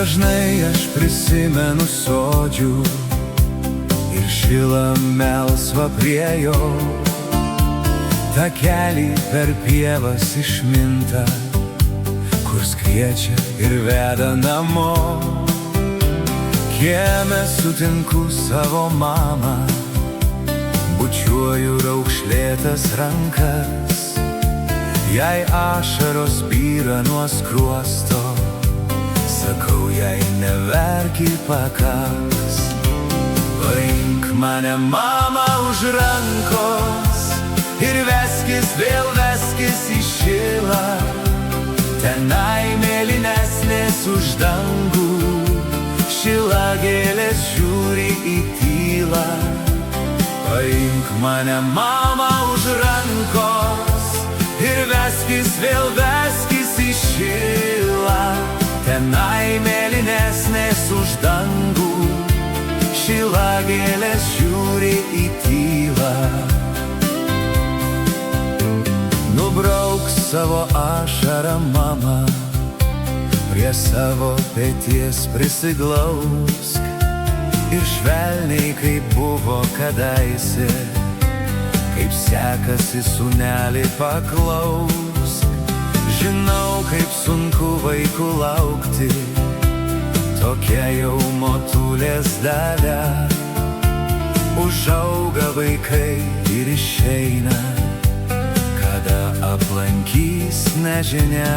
Dažnai aš prisimenu sodžių ir šilą melsvą prie jo, takelį per pievas išmintą, kur skriečia ir veda namo. Kieme sutinku savo mamą, bučiuoju raukšlėtas rankas, jai ašaros byra nuo skruosto, sakau jai neverki, pakaks. Paimk mane, mama, už rankos ir veskis, vėl veskis į šilą, tenai mėlynesnės už dangų, šilagėlės žiūri į tylą. Paimk mane, mama, už rankos ir veskis, vėl veskis į šilą, tenai mėlynesnės už dangų, šilagėlės žiūri į tylą. Nubrauk savo ašarą, mama, prie savo peties prisiglausk ir švelniai, kaip buvo kadaise, kaip sekasi sūnelį, paklausk. Žinau, kaip sunku vaikų laukti, tokia jau motulės dalia. Užauga vaikai ir išeina, kada aplankys nežinia.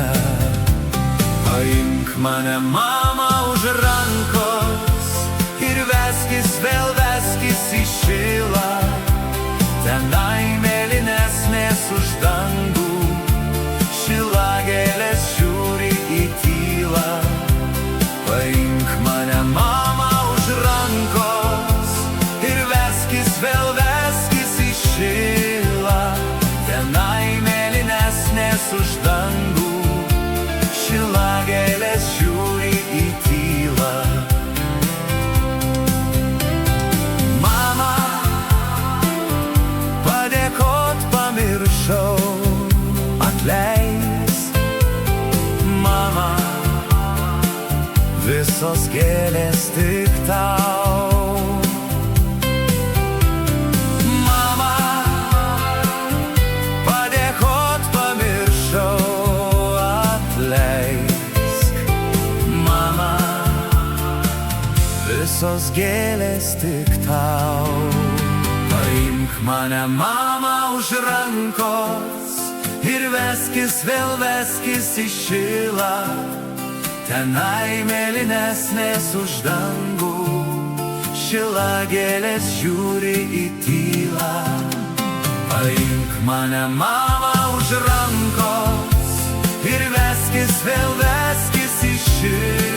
Paimk mane, mama, už rankos ir veskis, vėl veskis į šilą, tenai mėlynesnės už dangų, šilagėlės žiūri į tylą. Paimk mane, mama, už rankos ir veskis, vėl veskis į šilą, tenai mėlynesnės už dangų, šilagėlės žiūri į tylą. Mama, padėkot pamiršau, atleisk. Mama, visos gėlės tik tau. Mama, padėkot pamiršau, atleisk. Mama, visos gėlės tik tau. Paimk mane, mama, už rankos ir veskis, vėl veskis į šilą, tenai mėlynesnės už dangų, šilagėlės žiūri į tylą. Paimk mane, mama, už rankos ir veskis, vėl veskis į šilą,